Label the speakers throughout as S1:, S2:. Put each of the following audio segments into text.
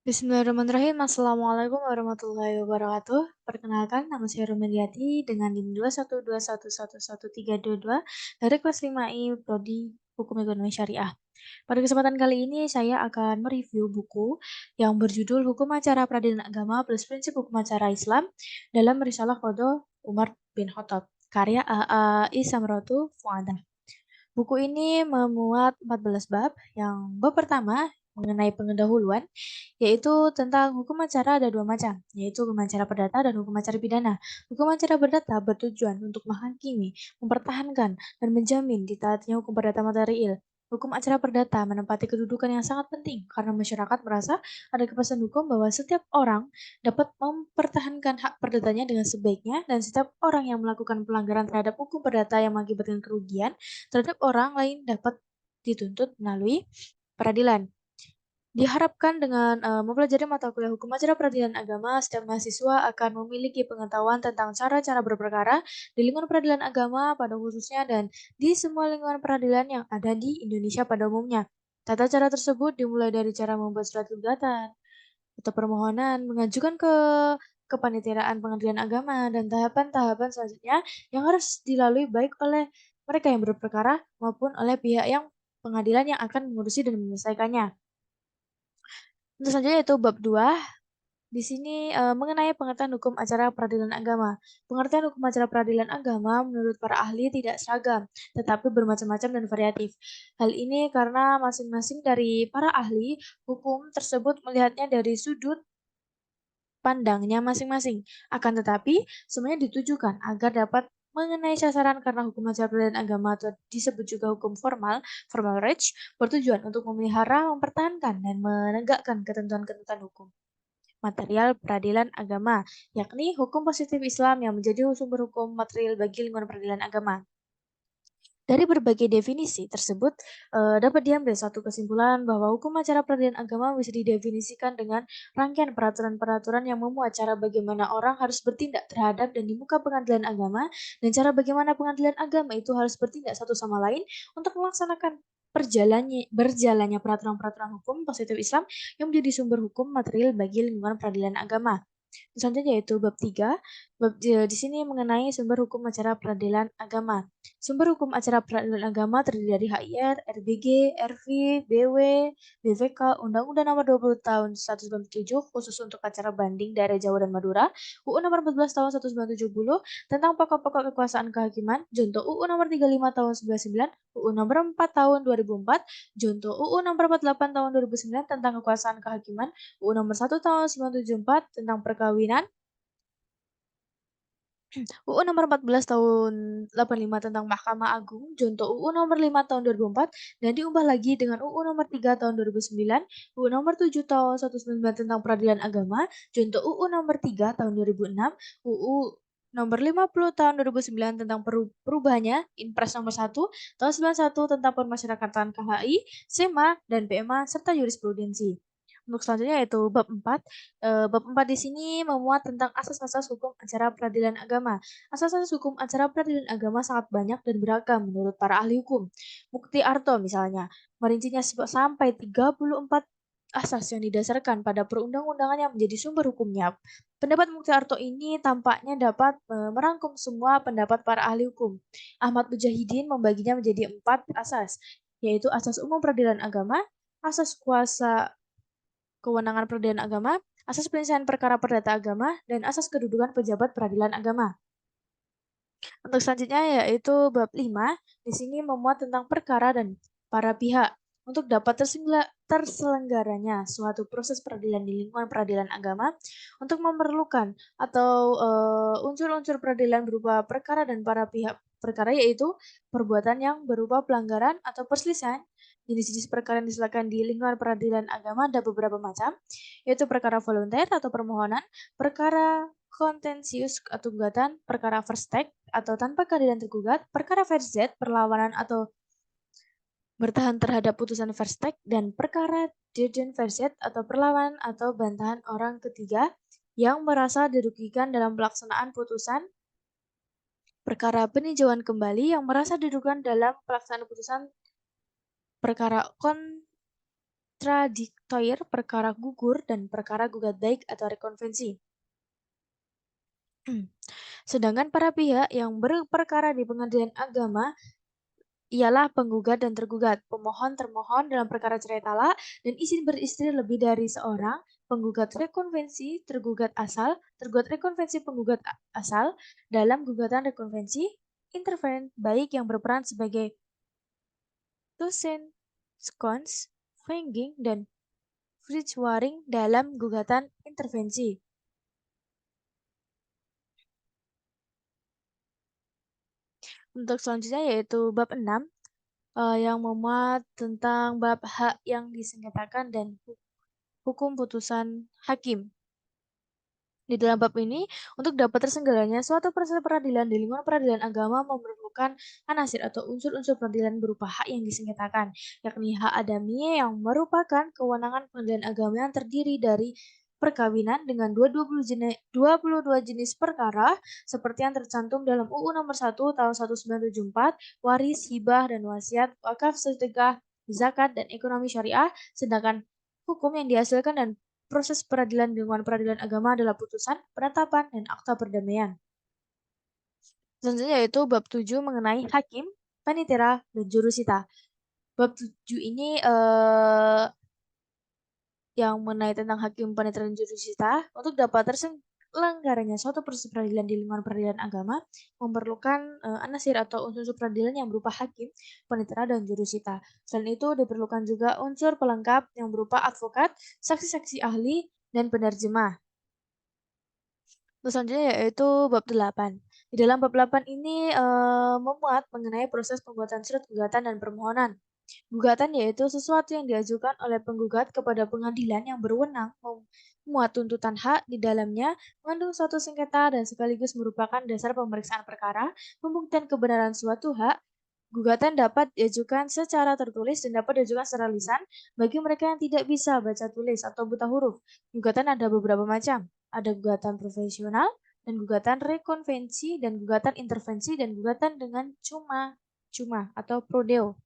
S1: Bismillahirrahmanirrahim. Assalamualaikum warahmatullahi wabarakatuh. Perkenalkan, nama saya Rumilyati dengan NIM 212111322 dari kelas 5I Prodi Hukum Ekonomi Syariah. Pada kesempatan kali ini saya akan mereview buku yang berjudul Hukum Acara Peradilan Agama plus Prinsip Hukum Acara Islam dalam Risalah Qadha Umar bin Khattab, karya A.A. Isamratu Fuadah. Buku ini memuat 14 bab. Yang bab pertama mengenai pendahuluan, yaitu tentang hukum acara ada dua macam, yaitu hukum acara perdata dan hukum acara pidana. Hukum acara perdata bertujuan untuk menghakimi, mempertahankan, dan menjamin ditaatinya hukum perdata material. Hukum acara perdata menempati kedudukan yang sangat penting karena masyarakat merasa ada kepastian hukum bahwa setiap orang dapat mempertahankan hak perdatanya dengan sebaiknya, dan setiap orang yang melakukan pelanggaran terhadap hukum perdata yang mengakibatkan kerugian terhadap orang lain dapat dituntut melalui peradilan. Diharapkan dengan mempelajari mata kuliah hukum acara peradilan agama, setiap mahasiswa akan memiliki pengetahuan tentang cara-cara berperkara di lingkungan peradilan agama pada khususnya dan di semua lingkungan peradilan yang ada di Indonesia pada umumnya. Tata cara tersebut dimulai dari cara membuat surat gugatan atau permohonan, mengajukan ke kepanitiaan pengadilan agama, dan tahapan-tahapan selanjutnya yang harus dilalui baik oleh mereka yang berperkara maupun oleh pihak yang pengadilan yang akan mengurusi dan menyelesaikannya. Tentu saja yaitu bab 2 di sini mengenai pengertian hukum acara peradilan agama. Pengertian hukum acara peradilan agama menurut para ahli tidak seragam, tetapi bermacam-macam dan variatif. Hal ini karena masing-masing dari para ahli hukum tersebut melihatnya dari sudut pandangnya masing-masing. Akan tetapi, semuanya ditujukan agar dapat mengenai sasaran karena hukum acara peradilan agama atau disebut juga hukum formal, formal rights, bertujuan untuk memelihara, mempertahankan, dan menegakkan ketentuan-ketentuan hukum material peradilan agama, yakni hukum positif Islam yang menjadi sumber hukum material bagi lingkungan peradilan agama. Dari berbagai definisi tersebut, dapat diambil satu kesimpulan bahwa hukum acara peradilan agama bisa didefinisikan dengan rangkaian peraturan-peraturan yang memuat cara bagaimana orang harus bertindak terhadap dan di muka pengadilan agama, dan cara bagaimana pengadilan agama itu harus bertindak satu sama lain untuk melaksanakan berjalannya peraturan-peraturan hukum positif Islam yang menjadi sumber hukum material bagi lingkungan peradilan agama. Selanjutnya yaitu bab 3. Bab di sini mengenai sumber hukum acara peradilan agama. Sumber hukum acara peradilan agama terdiri dari HIR, RBG, RV, BW, BVK, Undang-Undang Nomor 20 Tahun 1997 khusus untuk acara banding daerah Jawa dan Madura, UU Nomor 14 Tahun 1970 tentang pokok-pokok kekuasaan kehakiman, Junto UU Nomor 35 Tahun 99, UU Nomor 4 Tahun 2004, Junto UU Nomor 48 Tahun 2009 tentang kekuasaan kehakiman, UU Nomor 1 Tahun 1974 tentang perkawinan, UU Nomor 14 Tahun 85 tentang Mahkamah Agung, Junto UU Nomor 5 Tahun 2004, dan diubah lagi dengan UU Nomor 3 Tahun 2009, UU Nomor 7 Tahun 1999 tentang Peradilan Agama, Junto UU Nomor 3 Tahun 2006, UU Nomor 50 Tahun 2009 tentang perubahannya, Inpres Nomor 1 Tahun 91 tentang Pemasyarakatan KHI, SEMA, dan PMA, serta jurisprudensi. Untuk selanjutnya yaitu bab 4. Bab 4 di sini memuat tentang asas-asas hukum acara peradilan agama. Asas-asas hukum acara peradilan agama sangat banyak dan beragam menurut para ahli hukum. Mukti Arto misalnya, merincinya sampai 34 asas yang didasarkan pada perundang-undangan yang menjadi sumber hukumnya. Pendapat Mukti Arto ini tampaknya dapat merangkum semua pendapat para ahli hukum. Ahmad Mujahidin membaginya menjadi 4 asas, yaitu asas umum peradilan agama, asas kuasa kewenangan peradilan agama, asas penyelesaian perkara perdata agama, dan asas kedudukan pejabat peradilan agama. Untuk selanjutnya yaitu bab 5, di sini memuat tentang perkara dan para pihak. Untuk dapat terselenggaranya suatu proses peradilan di lingkungan peradilan agama, untuk memerlukan atau unsur-unsur peradilan berupa perkara dan para pihak perkara, yaitu perbuatan yang berupa pelanggaran atau perselisihan. Jenis-jenis perkara yang diserahkan di lingkungan peradilan agama ada beberapa macam, yaitu perkara volunter atau permohonan, perkara kontensius atau gugatan, perkara first take atau tanpa keadilan tergugat, perkara first Z, perlawanan atau bertahan terhadap putusan first take, dan perkara judgment first Z atau perlawanan atau bantahan orang ketiga yang merasa dirugikan dalam pelaksanaan putusan, perkara peninjauan kembali yang merasa dirugikan dalam pelaksanaan putusan, perkara kontradiktoir, perkara gugur, dan perkara gugat baik atau rekonvensi. Sedangkan para pihak yang berperkara di pengadilan agama ialah penggugat dan tergugat, pemohon termohon dalam perkara cerai talak dan izin beristri lebih dari seorang, penggugat rekonvensi, tergugat asal, tergugat rekonvensi penggugat asal, dalam gugatan rekonvensi, intervenen baik yang berperan sebagai dosen, skons, fenging, dan Fritzwaring dalam gugatan intervensi. Untuk selanjutnya yaitu bab 6 yang memuat tentang bab hak yang disengketakan dan hukum putusan hakim. Di dalam bab ini, untuk dapat terselenggaranya suatu proses peradilan di lingkungan peradilan agama memerlukan anasir atau unsur-unsur peradilan berupa hak yang disengketakan, yakni hak adami yang merupakan kewenangan pengadilan agama yang terdiri dari perkawinan dengan 22 jenis perkara seperti yang tercantum dalam UU Nomor 1 Tahun 1974, waris, hibah, dan wasiat, wakaf, sedekah, zakat, dan ekonomi syariah, sedangkan hukum yang dihasilkan dan proses peradilan di lingkungan peradilan agama adalah putusan, penetapan, dan akta perdamaian. Selanjutnya yaitu bab 7 mengenai hakim, panitera, dan jurusita. Bab 7 ini yang mengenai tentang hakim, panitera, dan jurusita. Untuk dapat terselenggaranya suatu proses peradilan di lingkungan peradilan agama memerlukan anasir atau unsur peradilan yang berupa hakim, panitera, dan jurusita. Selain itu diperlukan juga unsur pelengkap yang berupa advokat, saksi-saksi ahli, dan penerjemah. Terus selanjutnya yaitu bab 8. Di dalam bab 8 ini memuat mengenai proses pembuatan surat gugatan dan permohonan. Gugatan yaitu sesuatu yang diajukan oleh penggugat kepada pengadilan yang berwenang memuat tuntutan hak di dalamnya, mengandung suatu sengketa dan sekaligus merupakan dasar pemeriksaan perkara, pembuktian kebenaran suatu hak. Gugatan dapat diajukan secara tertulis dan dapat diajukan secara lisan bagi mereka yang tidak bisa baca tulis atau buta huruf. Gugatan ada beberapa macam. Ada gugatan profesional, dan gugatan rekonvensi, dan gugatan intervensi, dan gugatan dengan cuma atau prodeo.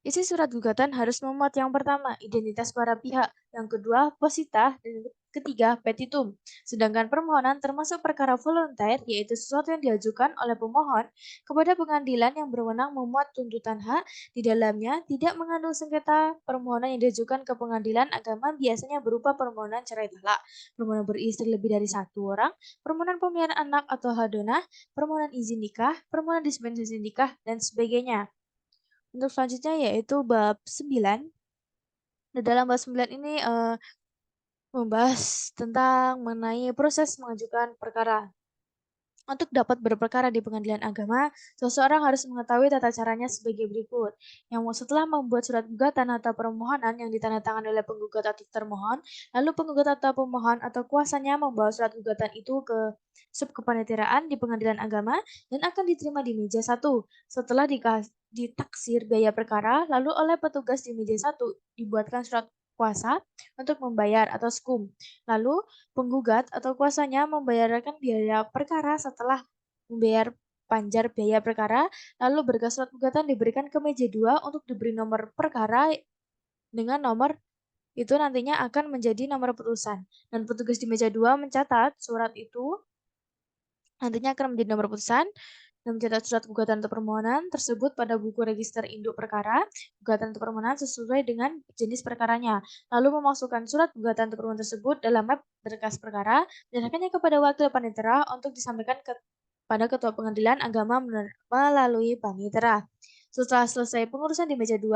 S1: Isi surat gugatan harus memuat yang pertama, identitas para pihak, yang kedua, posita, dan ketiga, petitum. Sedangkan permohonan termasuk perkara volunteer, yaitu sesuatu yang diajukan oleh pemohon kepada pengadilan yang berwenang memuat tuntutan hak, di dalamnya tidak mengandung sengketa. Permohonan yang diajukan ke pengadilan agama biasanya berupa permohonan cerai talak, permohonan beristri lebih dari satu orang, permohonan pemeliharaan anak atau hadonah, permohonan izin nikah, permohonan dispensasi nikah, dan sebagainya. Untuk selanjutnya yaitu bab 9. Di dalam bab 9 ini membahas tentang mengenai proses mengajukan perkara. Untuk dapat berperkara di pengadilan agama, seseorang harus mengetahui tata caranya sebagai berikut. Yang setelah membuat surat gugatan atau permohonan yang ditandatangani oleh penggugat atau termohon, lalu penggugat atau pemohon atau kuasanya membawa surat gugatan itu ke sub kepaniteraan di pengadilan agama dan akan diterima di meja 1. Setelah ditaksir biaya perkara, lalu oleh petugas di meja 1 dibuatkan surat kuasa untuk membayar atau skum. Lalu penggugat atau kuasanya membayarkan biaya perkara setelah membayar panjar biaya perkara, lalu berkas surat gugatan diberikan ke meja 2 untuk diberi nomor perkara dengan nomor itu nantinya akan menjadi nomor putusan. Dan petugas di meja 2 mencatat surat itu nantinya akan menjadi nomor putusan dan mencatat surat gugatan atau permohonan tersebut pada buku register induk perkara, gugatan atau permohonan sesuai dengan jenis perkaranya. Lalu memasukkan surat gugatan atau permohonan tersebut dalam map berkas perkara, menyerahkannya kepada wakil panitera untuk disampaikan pada ketua pengadilan agama melalui panitera. Setelah selesai pengurusan di meja 2,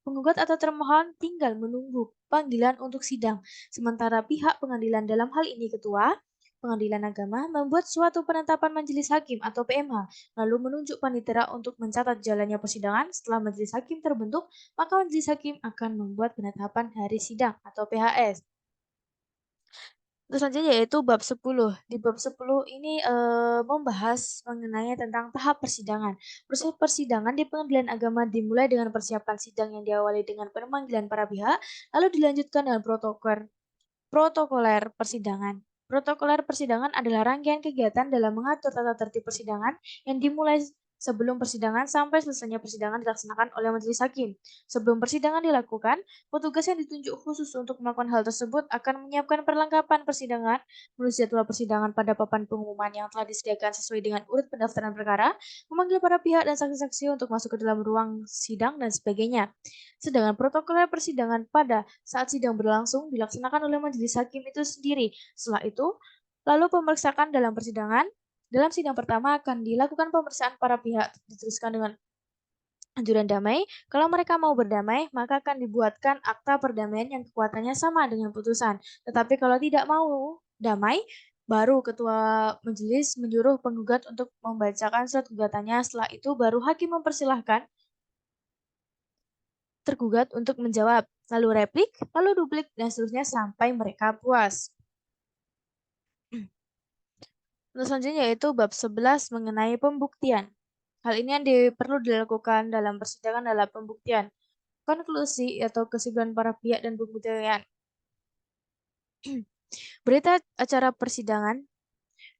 S1: penggugat atau termohon tinggal menunggu panggilan untuk sidang. Sementara pihak pengadilan dalam hal ini ketua pengadilan agama membuat suatu penetapan majelis hakim atau PMH, lalu menunjuk panitera untuk mencatat jalannya persidangan. Setelah majelis hakim terbentuk, maka majelis hakim akan membuat penetapan hari sidang atau PHS. Terus selanjutnya yaitu bab 10. Di bab 10 ini membahas mengenai tentang tahap persidangan. Proses persidangan di pengadilan agama dimulai dengan persiapan sidang yang diawali dengan pemanggilan para pihak, lalu dilanjutkan dengan protokoler persidangan. Protokoler persidangan adalah rangkaian kegiatan dalam mengatur tata tertib persidangan yang dimulai sebelum persidangan sampai selesainya persidangan dilaksanakan oleh majelis hakim. Sebelum persidangan dilakukan, petugas yang ditunjuk khusus untuk melakukan hal tersebut akan menyiapkan perlengkapan persidangan, menulis jadwal persidangan pada papan pengumuman yang telah disediakan sesuai dengan urut pendaftaran perkara, memanggil para pihak dan saksi-saksi untuk masuk ke dalam ruang sidang, dan sebagainya. Sedangkan protokol persidangan pada saat sidang berlangsung dilaksanakan oleh majelis hakim itu sendiri. Setelah itu, lalu pemeriksaan dalam persidangan. Dalam sidang pertama akan dilakukan pemeriksaan para pihak, diteruskan dengan anjuran damai. Kalau mereka mau berdamai, maka akan dibuatkan akta perdamaian yang kekuatannya sama dengan putusan. Tetapi kalau tidak mau damai, baru ketua majelis menyuruh penggugat untuk membacakan surat gugatannya. Setelah itu baru hakim mempersilahkan tergugat untuk menjawab, lalu replik, lalu duplik, dan seterusnya sampai mereka puas. Untuk selanjutnya yaitu bab 11 mengenai pembuktian. Hal ini yang perlu dilakukan dalam persidangan adalah pembuktian, konklusi atau kesimpulan para pihak dan pembuktian. Berita acara persidangan.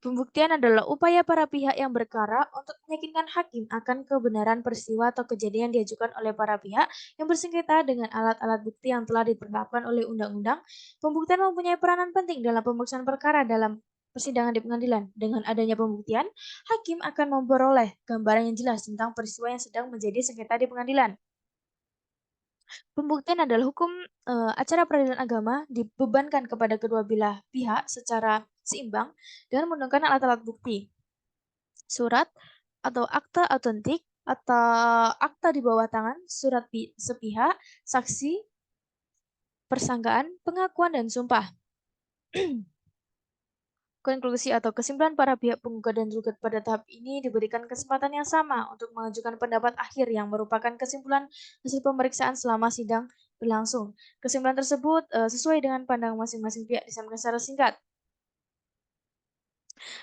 S1: Pembuktian adalah upaya para pihak yang berkara untuk meyakinkan hakim akan kebenaran peristiwa atau kejadian diajukan oleh para pihak yang bersengketa dengan alat-alat bukti yang telah ditetapkan oleh undang-undang. Pembuktian mempunyai peranan penting dalam pemeriksaan perkara dalam persidangan di pengadilan. Dengan adanya pembuktian, hakim akan memperoleh gambaran yang jelas tentang peristiwa yang sedang menjadi sengketa di pengadilan. Pembuktian adalah hukum acara peradilan agama dibebankan kepada kedua belah pihak secara seimbang dengan menggunakan alat-alat bukti, surat atau akta autentik, atau akta di bawah tangan, surat sepihak, saksi, persangkaan, pengakuan, dan sumpah. Konklusi atau kesimpulan para pihak penggugat dan tergugat pada tahap ini diberikan kesempatan yang sama untuk mengajukan pendapat akhir yang merupakan kesimpulan hasil pemeriksaan selama sidang berlangsung. Kesimpulan tersebut sesuai dengan pandangan masing-masing pihak disampaikan secara singkat.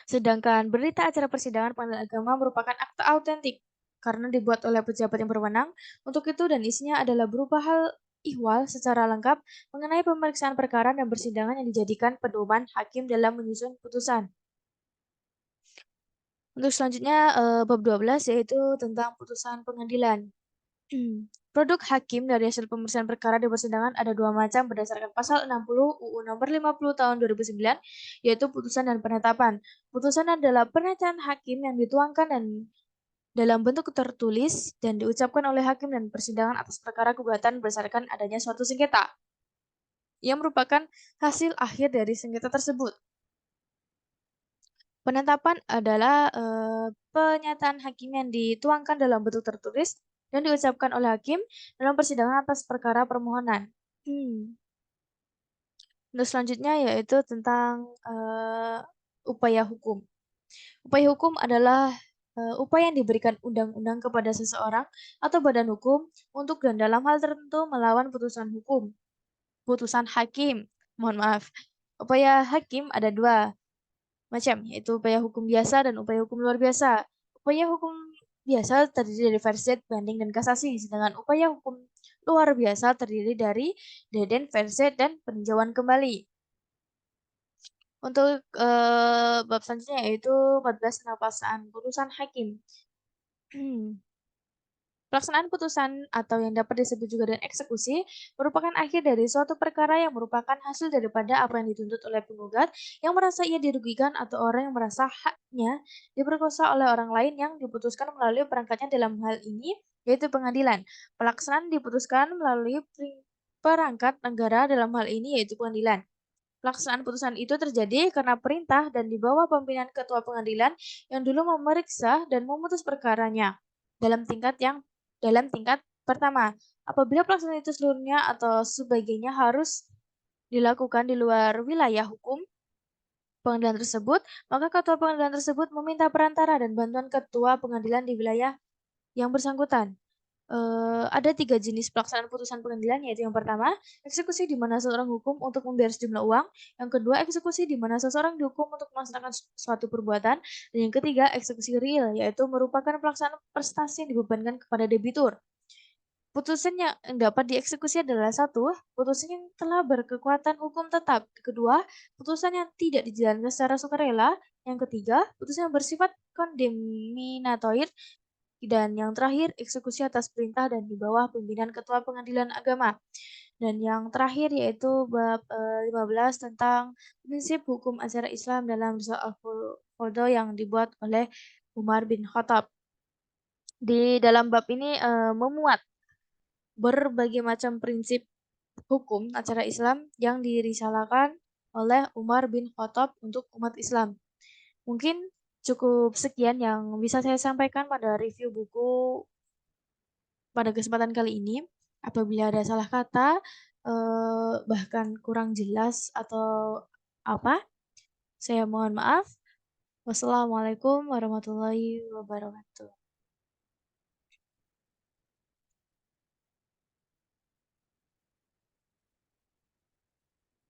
S1: Sedangkan berita acara persidangan pengadilan agama merupakan akta autentik karena dibuat oleh pejabat yang berwenang untuk itu, dan isinya adalah berupa hal ihwal secara lengkap mengenai pemeriksaan perkara dan persidangan yang dijadikan pedoman hakim dalam menyusun putusan. Untuk selanjutnya bab 12 yaitu tentang putusan pengadilan. Produk hakim dari hasil pemeriksaan perkara di persidangan ada dua macam berdasarkan pasal 60 UU nomor 50 tahun 2009, yaitu putusan dan penetapan. Putusan adalah pernyataan hakim yang dituangkan dan dalam bentuk tertulis dan diucapkan oleh hakim dan persidangan atas perkara gugatan berdasarkan adanya suatu sengketa yang merupakan hasil akhir dari sengketa tersebut. Penetapan adalah pernyataan hakim yang dituangkan dalam bentuk tertulis dan diucapkan oleh hakim dalam persidangan atas perkara permohonan. Untuk selanjutnya yaitu tentang upaya hukum. Upaya hukum adalah upaya yang diberikan undang-undang kepada seseorang atau badan hukum untuk dan dalam hal tertentu melawan putusan hukum. Putusan hakim, mohon maaf. Upaya hakim ada dua macam, yaitu upaya hukum biasa dan upaya hukum luar biasa. Upaya hukum biasa terdiri dari verset, banding, dan kasasi, sedangkan upaya hukum luar biasa terdiri dari deden, verset, dan peninjauan kembali. Untuk bab selanjutnya yaitu 14 penafsiran putusan hakim. Pelaksanaan putusan atau yang dapat disebut juga dengan eksekusi merupakan akhir dari suatu perkara yang merupakan hasil daripada apa yang dituntut oleh penggugat yang merasa ia dirugikan atau orang yang merasa haknya diperkosa oleh orang lain yang diputuskan melalui perangkatnya dalam hal ini yaitu pengadilan. Pelaksanaan diputuskan melalui perangkat negara dalam hal ini yaitu pengadilan. Pelaksanaan putusan itu terjadi karena perintah dan di bawah pimpinan ketua pengadilan yang dulu memeriksa dan memutus perkaranya dalam tingkat pertama. Apabila pelaksanaan itu seluruhnya atau sebagainya harus dilakukan di luar wilayah hukum pengadilan tersebut, maka ketua pengadilan tersebut meminta perantara dan bantuan ketua pengadilan di wilayah yang bersangkutan. Ada 3 jenis pelaksanaan putusan pengadilan, yaitu yang pertama, eksekusi di mana seseorang hukum untuk membayar sejumlah uang. Yang kedua, eksekusi di mana seseorang dihukum untuk melaksanakan suatu perbuatan. Dan yang ketiga, eksekusi real, yaitu merupakan pelaksanaan prestasi yang dibebankan kepada debitur. Putusan yang dapat dieksekusi adalah satu, putusan yang telah berkekuatan hukum tetap. Kedua, putusan yang tidak dijalankan secara sukarela. Yang ketiga, putusan yang bersifat kondemnatoir. Dan yang terakhir, eksekusi atas perintah dan di bawah pimpinan Ketua Pengadilan Agama. Dan yang terakhir yaitu bab 15 tentang prinsip hukum acara Islam dalam Risala Al-Fardhu yang dibuat oleh Umar bin Khattab. Di dalam bab ini memuat berbagai macam prinsip hukum acara Islam yang dirisalakan oleh Umar bin Khattab untuk umat Islam. Mungkin cukup sekian yang bisa saya sampaikan pada review buku pada kesempatan kali ini. Apabila ada salah kata, bahkan kurang jelas atau apa, saya mohon maaf. Wassalamualaikum warahmatullahi wabarakatuh.